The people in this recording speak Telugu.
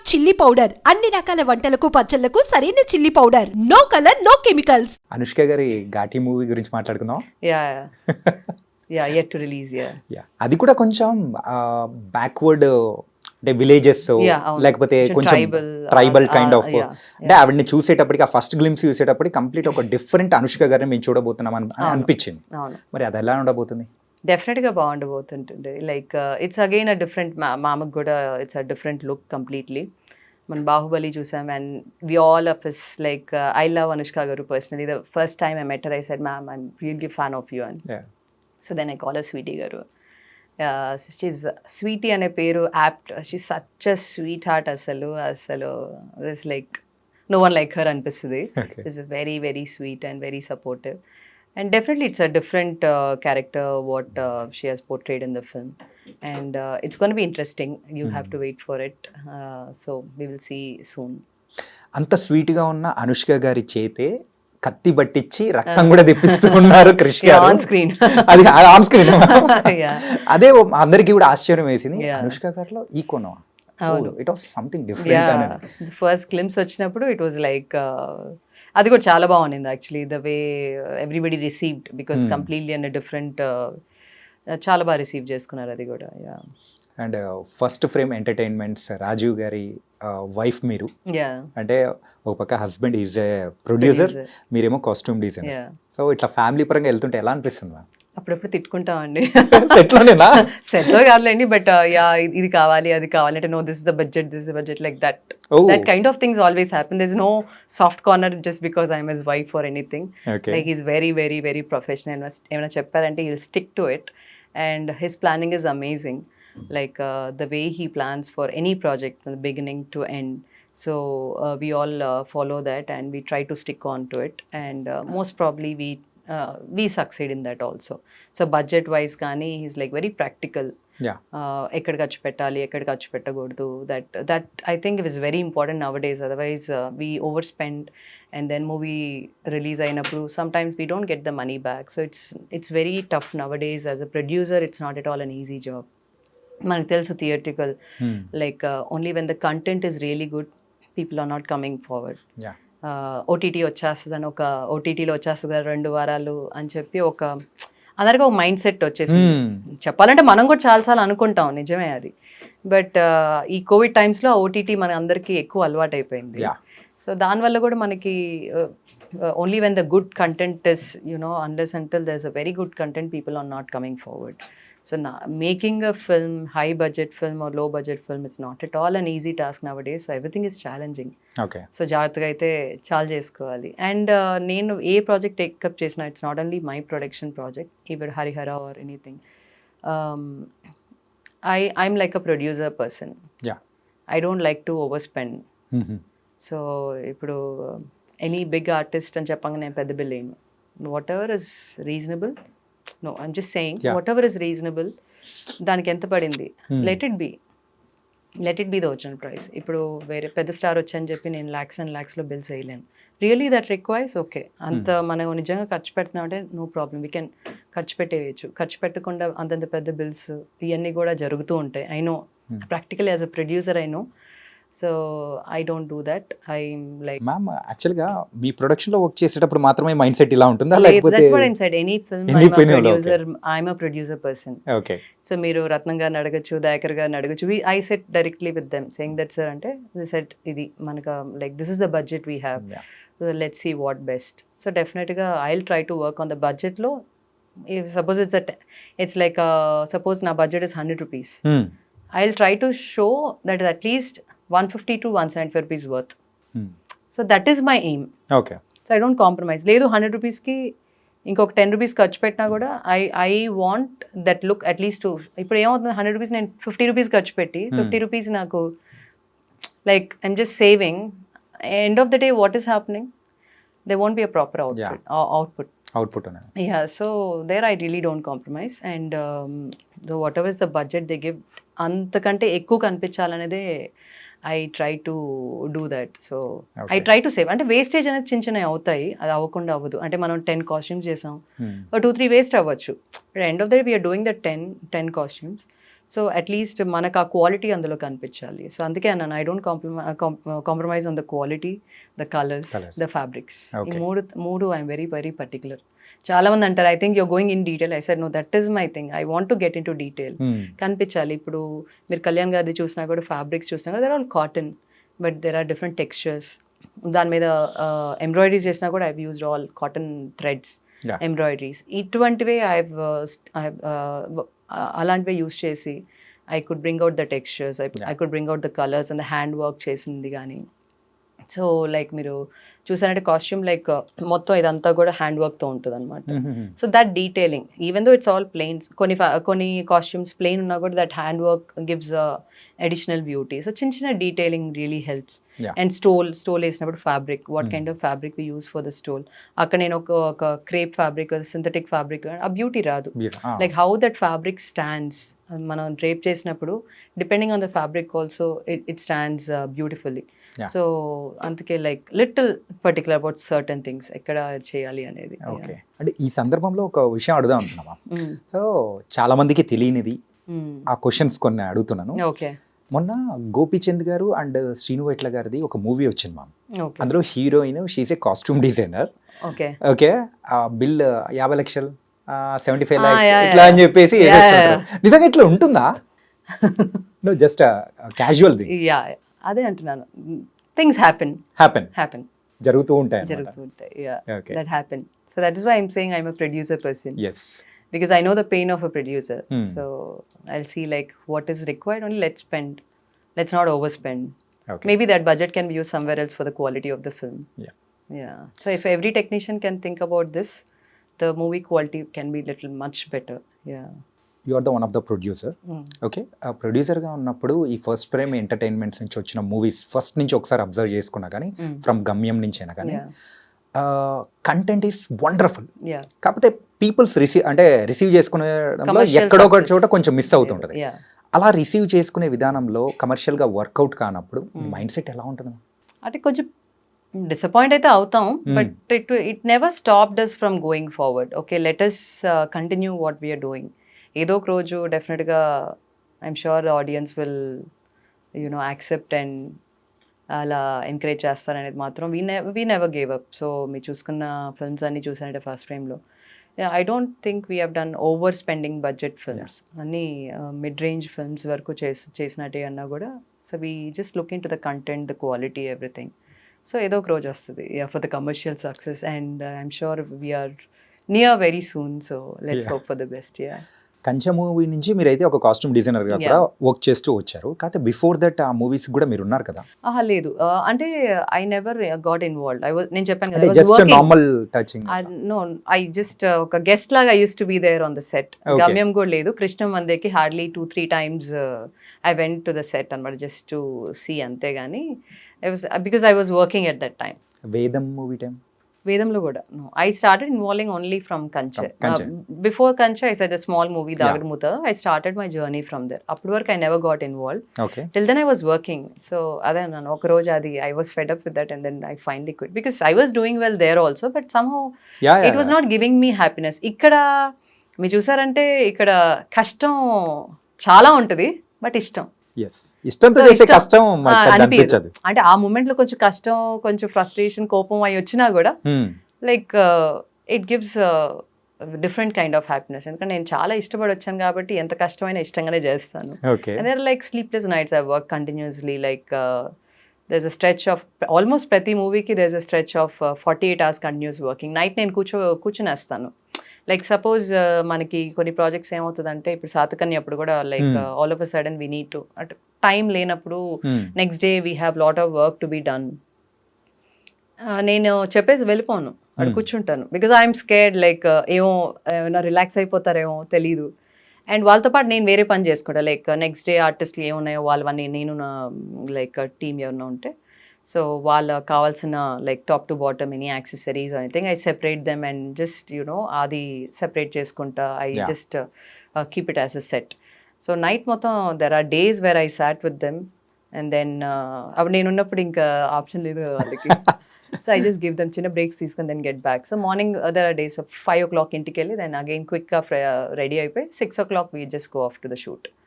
చిల్లీ పౌడర్ అన్ని రకాల వంటలకు పచ్చళ్లకు సరైన chilli powder. No colour no chemicals. Anushka గారి ఘాటి మూవీ గురించి మాట్లాడుకుందాం. Yet to release. అది కూడా కొంచెం బ్యాక్వర్డ్ అంటే విలేజెస్ లేకపోతే కొంచెం ట్రైబల్ కైండ్ ఆఫ్ అంటే ఆవిడని చూసేటప్పటికి ఆ ఫస్ట్ గ్లిమ్స్ చూసేటప్పటికి కంప్లీట్ ఒక డిఫరెంట్ అనుష్క గారిని మేము చూడబోతున్నాం అని అనిపించింది. మరి అది ఎలా ఉండబోతుంది? డెఫినెట్గా బాగుండబోతుంటుంది. Like it's again a different, మామకు కూడా it's a different look completely. మనం బాహుబలి చూసాం and we all of us like I love Anushka garu personally. The first time I met her I said ma'am I'm really fan of you and so then I call her Sweety garu. She's Sweety అనే పేరు apt. She's such a sweet heart. అసలు it's like no one like her అనిపిస్తుంది. It's very very sweet and very supportive. And definitely it's a different character what she has portrayed in the film, and it's going to be interesting. You have to wait for it, so we will see soon. అంత స్వీట్ గా ఉన్న అనుష్క గారి చేతే కత్తి బట్టించి రక్తం కూడా తెప్పిస్తూ ఉన్నారు క్రిష్ గారు ఆన్ స్క్రీన్. అది ఆన్ స్క్రీన్. అదే అందరికీ కూడా ఆశ్చర్యం వేసింది. అనుష్క గారిలో ఈ కోణం it was something different. First glimpse వచ్చినప్పుడు ఇట్ వాజ్ లైక్ అది కూడా చాలా బాగుంది actually. The way everybody received because completely and different, చాలా బాగా రిసీవ్ చేసుకున్నారు అది కూడా. And First Frame Entertainments Rajeev గారి వైఫ్ మీరు, అంటే ఒక పక్క హస్బెండ్ ఈజ్ ఏ ప్రొడ్యూసర్, మీరేమో కాస్ట్యూమ్ డిజైనర్. సో ఇట్లా ఫ్యామిలీ పరంగా వెళ్తుంటే ఎలా అనిపిస్తుంది? అప్పుడప్పుడు తిట్టుకుంటామండి. సెట్లో కాదులేండి, బట్ ఇది కావాలి అది కావాలి అంటే no this is the budget like that kind of things always happen. There is no soft corner just because I'm his wife or anything. Like is very very very professional. ఏమైనా చెప్పారంటే he'll stick to it and his planning is amazing. Like the way he plans for any project from the beginning to end. So we all follow that and we try to stick on to it, and most probably we succeed in that also. So budget wise kani he's like very practical. ekkada ఖర్చు పెట్టాలి ekkada ఖర్చు పెట్టకూడదు, that I think is very important nowadays. Otherwise we overspend and then movie release అయినప్పుడు sometimes we don't get the money back. So it's very tough nowadays. As a producer it's not at all an easy job. మనకు తెలుసు theatrical like only when the content is really good people are not coming forward. OTT వచ్చేస్తుందని ఓటీటీలో వచ్చేస్తుంది 2 వారాలు అని చెప్పి అందరికీ ఒక మైండ్ సెట్ వచ్చేసింది. చెప్పాలంటే మనం కూడా చాలాసార్లు అనుకుంటాం, నిజమే అది. బట్ ఈ కోవిడ్ టైమ్స్లో ఓటీటీ మన అందరికీ ఎక్కువ అలవాటు అయిపోయింది. సో దానివల్ల కూడా మనకి only when the good content is unless until there's a very good content people are not coming forward. So making a film, high budget film or low budget film, it's not at all an easy task nowadays. So everything is challenging. Okay. So జాగ్రత్తగా అయితే చాలా చేసుకోవాలి. అండ్ నేను ఏ ప్రాజెక్ట్ టేకప్ చేసినా it's not only my production project, even Harihara or anything. I'm like a producer person. I don't like to overspend. So ఇప్పుడు ఎనీ బిగ్ ఆర్టిస్ట్ అని చెప్పంగా నేను పెద్ద బిల్ వేయను. whatever is reasonable, no, I'm just saying whatever is reasonable, దానికి ఎంత పడింది let it be the original price. ఇప్పుడు వేరే పెద్ద స్టార్ వచ్చని చెప్పి నేను lakhs and lakhs లో బిల్స్ వేయలేను. రియలీ దట్ రిక్వైర్స్ ఓకే, అంత మనం నిజంగా ఖర్చు పెట్టినామంటే నో ప్రాబ్లం, వీ కెన్ ఖర్చు పెట్టేయచ్చు. ఖర్చు పెట్టకుండా అంతంత పెద్ద బిల్స్ ఇవన్నీ కూడా జరుగుతూ ఉంటాయి. I know practically as a producer I know. So I don't do that. I'm like ma'am యాక్చువల్గా మీ ప్రొడక్షన్లో వర్క్ చేసేటప్పుడు మాత్రమే మైండ్ సెట్ ఇలా ఉంటుందా? That's what I said. Any film I'm a producer person. Okay. So మీరు రత్నం గారిని అడగచ్చు, దయాకర్ గారిని అడగచ్చు. I sat directly with them saying that sir అంటే సెట్ ఇది మనకు like this is the budget we have, let's see what best. So డెఫినెట్గా I will try to work on the బడ్జెట్లో. సపోజ్ ఇట్స్ లైక్ సపోజ్ నా budget is 100 rupees. I will try to show that is at least 150 to 175 rupees worth. So that is my aim. Okay. So I don't compromise. లేదు 100 rupeesకి ఇంకొక 10 rupees ఖర్చు పెట్టినా కూడా I want that look at least. ఇప్పుడు ఏమవుతుంది, 100 rupees నేను 50 rupees ఖర్చు పెట్టి 50 rupees నాకు like I'm just saving. End of the day what is happening, they won't be a proper output. Yeah, so there I really don't compromise. And so whatever is the budget they give, అంతకంటే ఎక్కువ కనిపించాలనేదే I try to do that. So I try to save. అంటే వేస్టేజ్ అనేది చిన్న చిన్నవి అవుతాయి, అది అవ్వకుండా అవ్వదు. అంటే మనం 10 కాస్ట్యూమ్స్ చేసాం, 2-3 వేస్ట్ అవ్వచ్చు. End of the day we're doing the 10 costumes. So at least మనకు ఆ క్వాలిటీ అందులో కనిపించాలి. సో అందుకే అన్నాను, I don't compromise on the quality, the colours, the fabrics. ఈ మూడు ఐఎమ్ వెరీ వెరీ పర్టికులర్. చాలా మంది అంటారు, I think you're going in detail. I said no, that is my thing. I want to get into detail. కనిపించాలి. ఇప్పుడు మీరు కళ్యాణ్ గారిది చూసినా కూడా, ఫ్యాబ్రిక్స్ చూసినా కూడా, they're all cotton, but there are different textures. దాని మీద ఎంబ్రాయిడరీస్ చేసినా కూడా I used all cotton threads, embroideries. ఇటువంటివే అలాంటివే యూస్ చేసి I could bring out the textures, I could bring out the colours and the hand work చేసింది కానీ. సో లైక్ మీరు చూసారంటే కాస్ట్యూమ్ లైక్ మొత్తం ఇదంతా కూడా హ్యాండ్ వర్క్తో ఉంటుంది అనమాట. So that detailing, even though it's all plains, కొన్ని కాస్ట్యూమ్స్ ప్లెయిన్ ఉన్నా కూడా that hand work gives additional beauty. So చిన్న చిన్న detailing really helps. And stole వేసినప్పుడు fabric, what kind of fabric we use for the stole. అక్కడ నేను ఒక క్రేప్ ఫ్యాబ్రిక్, సింథటిక్ ఫ్యాబ్రిక్, ఆ బ్యూటీ రాదు. Like how that fabric stands, మనం డ్రేప్ చేసినప్పుడు depending on the fabric also it stands beautifully. So అందుకే like little particular about certain things ఎక్కడ చేయాలి అనేది. ఓకే, అంటే ఈ సందర్భంలో ఒక విషయం అడుగుదాం అనుకున్నామా. సో చాలా మందికి తెలియనిది, ఆ క్వశ్చన్స్ కొన్ని అడుగుతున్నాను. ఓకే. మొన్న గోపీచంద్ గారు అండ్ శ్రీను వైట్ల గారిది ఒక మూవీ వచ్చింది మ్యామ్. అందులో heroine she's a costume designer. Okay okay, bill 50 లక్షలు 75 lakhs ఇట్లా అని చెప్పేసి నిజంగా ఇట్లా ఉంటుందా? No, just casual thing. అదే అంటున్నాను, థింగ్స్ హ్యాపెన్ జరుగుతూ ఉంటాయి. That happened. So that is why I'm saying I'm a producer person. Yes. Because I know the pain of a producer. So I'll see like what is required, only let's spend. Let's not overspend. Okay. Maybe that budget can be used somewhere else for the quality of the film. Yeah. So if every technician can think about this, the movie quality can be little much better. Yeah. You are the one of the producer. Okay, ప్రొడ్యూసర్గా ఉన్నప్పుడు ఈ ఫస్ట్ ఫ్రేమ్ ఎంటర్టైన్మెంట్స్ నుంచి వచ్చిన మూవీస్ ఫస్ట్ నుంచి ఒకసారి అబ్జర్వ్ చేసుకున్నా కానీ, ఫ్రమ్ గమ్యం నుంచి అయినా కానీ, కంటెంట్ ఈస్ వండర్ఫుల్. కాకపోతే పీపుల్స్ రిసీవ్ చేసుకునేలో ఎక్కడో ఒక చోట కొంచెం మిస్ అవుతుంటుంది. అలా రిసీవ్ చేసుకునే విధానంలో కమర్షియల్గా వర్కౌట్ కానప్పుడు మైండ్ సెట్ ఎలా ఉంటుంది? అంటే కొంచెం డిసప్పాయింట్ అయితే అవుతాం, but it never stopped us from going forward. Okay, let us continue what we're doing. ఏదో ఒక రోజు డెఫినెట్గా I'm sure audience will accept and అలా ఎంకరేజ్ చేస్తారనేది మాత్రం we never gave up. So మీరు చూసుకున్న ఫిల్మ్స్ అన్నీ చూసానంటే ఫస్ట్ ఫ్రేమ్లో, I don't think we have done over spending budget films. అన్నీ మిడ్ రేంజ్ ఫిల్మ్స్ వరకు చేసినట్టే అన్నా కూడా. So we just look into the content, the quality, everything. So ఏదో ఒక రోజు వస్తుంది for the commercial success, and I'm sure we're near very soon. So let's hope for the best. Kanche movie నుంచి మీరైతే ఒక కాస్ట్యూమ్ డిజైనర్గా కూడా వర్క్ చేస్తూ వచ్చారు. కాకపోతే బిఫోర్ దట్ ఆ మూవీస్ కూడా మీరు ఉన్నారు కదా? లేదు, అంటే ఐ నెవర్ గాట్ ఇన్వాల్వ్డ్. నేను చెప్పాను కదా, just normal touching. No, I just ఒక గెస్ట్ లాగా I use to be there on the set. Gamyam కూడా లేదు. కృష్ణ మందేకి hardly 2-3 times I went to the set అనమాట, జస్ట్ టు సీ, అంతే. కానీ because I was working at that time. Vedam movie time, వేదంలో కూడా I started involving only from Kanche. Before Kanche I said a small movie Dagudumootha. I started my journey from there. అప్పటి వరకు I never got involve. Till then I was working. So అదే అన్నాను, ఒక రోజు అది I was fed up with that and then I finally quit because I was doing well there also, but somehow it was not giving me happiness. ఇక్కడ మీరు చూసారంటే ఇక్కడ కష్టం చాలా ఉంటుంది, బట్ ఇష్టంతో చేసే కష్టం అనిపించదు. అంటే ఆ మూమెంట్ లో కొంచెం కష్టం, కొంచెం ఫ్రస్ట్రేషన్, కోపం అవి వచ్చినా కూడా like it gives different kind of happiness. ఎందుకంటే నేను చాలా ఇష్టపడి వచ్చాను కాబట్టి ఎంత కష్టమైనా ఇష్టంగానే చేస్తాను. And there like sleepless nights I work continuously. Like there's a stretch of almost ప్రతి మూవీకి there's a stretch of 48 hours continuous working. Night నేను కూర్చునేస్తాను. లైక్ సపోజ్ మనకి కొన్ని ప్రాజెక్ట్స్ ఏమవుతుందంటే, ఇప్పుడు సాతకన్య అప్పుడు కూడా like all of a sudden we need to, అంటే టైం లేనప్పుడు next day we have lot of work to be done. నేను చెప్పేసి వెళ్ళిపోను, అక్కడ కూర్చుంటాను. బికాజ్ ఐఎమ్ స్కేర్డ్, లైక్ ఏమైనా రిలాక్స్ అయిపోతారేమో తెలీదు. అండ్ వాళ్ళతో పాటు నేను వేరే పని చేసుకుంటా. లైక్ నెక్స్ట్ డే ఆర్టిస్ట్లు ఏమున్నాయో వాళ్ళవన్నీ, నేను నా లైక్ టీమ్ ఏమన్నా ఉంటే, సో వాళ్ళకి కావాల్సిన like top to bottom any accessories anything I separate them and just అది సెపరేట్ చేసుకుంటా. I just keep it as a set. So night మొత్తం there are days where I sat with them and then అప్పుడు నేను ఉన్నప్పుడు ఇంకా ఆప్షన్ లేదు వాళ్ళకి. So I just give them చిన్న బ్రేక్స్ తీసుకొని then get back. So morning there are days 5 o'clock ఇంటికి వెళ్ళి దెన్ అగైన్ క్విక్గా రెడీ అయిపోయి 6 o'clock we just go off to the shoot.